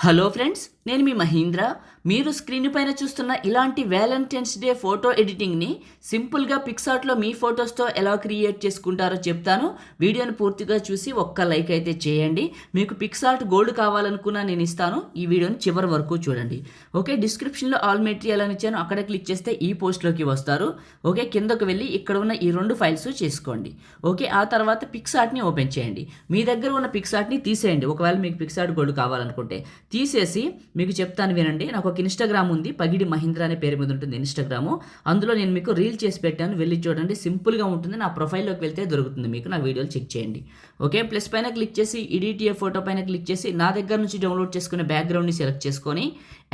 Hello friends, నేను మీ మహీంద్ర. మీరు screen పైన చూస్తున్న ఇలాంటి వ్యాలంటైన్స్ డే ఫోటో ఎడిటింగ్ని సింపుల్గా పిక్సార్ట్లో మీ ఫొటోస్తో ఎలా క్రియేట్ చేసుకుంటారో చెప్తాను. వీడియోని పూర్తిగా చూసి ఒక్క లైక్ అయితే చేయండి. మీకు పిక్సార్ట్ గోల్డ్ కావాలనుకున్నా నేను ఇస్తాను. ఈ వీడియోని చివరి వరకు చూడండి. ఓకే, డిస్క్రిప్షన్లో ఆల్ మెటీరియల్ అని ఇచ్చాను, అక్కడ క్లిక్ చేస్తే ఈ పోస్ట్లోకి వస్తారు. ఓకే, కిందకు వెళ్ళి ఇక్కడ ఉన్న ఈ 2 ఫైల్స్ చేసుకోండి. ఓకే, ఆ తర్వాత పిక్సార్ట్ని ఓపెన్ చేయండి. మీ దగ్గర ఉన్న పిక్సార్ట్ని తీసేయండి. ఒకవేళ మీకు పిక్సార్ట్ గోల్డ్ కావాలనుకుంటే తీసేసి మీకు చెప్తాను వినండి. నాకు ఒక ఇన్స్టాగ్రామ్ ఉంది, పగిడి మహీంద్ర అనే పేరు మీద ఉంటుంది ఇన్స్టాగ్రాము. అందులో నేను మీకు రీల్ చేసి పెట్టాను, వెళ్ళి చూడండి. సింపుల్గా ఉంటుంది. నా ప్రొఫైల్లోకి వెళ్తే దొరుకుతుంది మీకు. నా వీడియోలు చెక్ చేయండి. ఓకే, ప్లస్ పైన క్లిక్ చేసి ఎడిట్ ఫోటో పైన క్లిక్ చేసి నా దగ్గర నుంచి డౌన్లోడ్ చేసుకునే బ్యాక్గ్రౌండ్ని సెలెక్ట్ చేసుకొని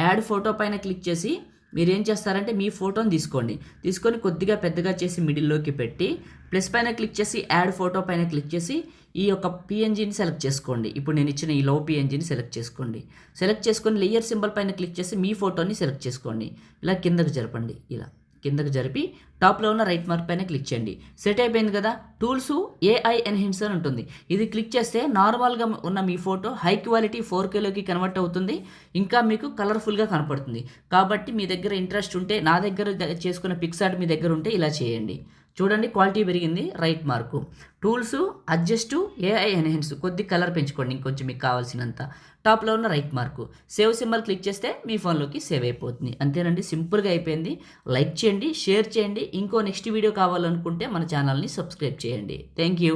యాడ్ ఫోటో పైన క్లిక్ చేసి మీరు ఏం చేస్తారంటే మీ ఫోటోని తీసుకొని కొద్దిగా పెద్దగా చేసి మిడిల్లోకి పెట్టి ప్లస్ పైన క్లిక్ చేసి యాడ్ ఫోటో పైన క్లిక్ చేసి ఈ యొక్క పిఎన్జీని సెలెక్ట్ చేసుకోండి. ఇప్పుడు నేను ఇచ్చిన ఈ లవ్ పిఎన్జీని సెలెక్ట్ చేసుకొని లేయర్ సింబల్ పైన క్లిక్ చేసి మీ ఫోటోని సెలెక్ట్ చేసుకోండి. ఇలా కిందకు జరపండి. ఇలా కిందకు జరిపి టాప్లో ఉన్న రైట్ మార్క్ పైన క్లిక్ చేయండి. సెట్ అయిపోయింది కదా. టూల్స్ ఏఐ ఎన్హాన్సర్ ఉంటుంది. ఇది క్లిక్ చేస్తే నార్మల్గా ఉన్న మీ ఫోటో హై క్వాలిటీ 4Kలోకి కన్వర్ట్ అవుతుంది. ఇంకా మీకు కలర్ఫుల్గా కనపడుతుంది. కాబట్టి మీ దగ్గర ఇంట్రెస్ట్ ఉంటే, నా దగ్గర చేసుకున్న పిక్సార్ట్ మీ దగ్గర ఉంటే ఇలా చేయండి. చూడండి, క్వాలిటీ పెరిగింది. Right mark, tools, adjust, AI enhance, కొద్ది కలర్ పెంచుకోండి ఇంకొంచెం మీకు కావాల్సినంత. టాప్లో ఉన్న right mark save symbol click చేస్తే మీ ఫోన్లోకి సేవ్ అయిపోతుంది. అంతేనండి, సింపుల్గా అయిపోయింది. లైక్ చేయండి, షేర్ చేయండి. ఇంకో నెక్స్ట్ వీడియో కావాలనుకుంటే మన ఛానల్ని సబ్స్క్రైబ్ చేయండి. Thank you.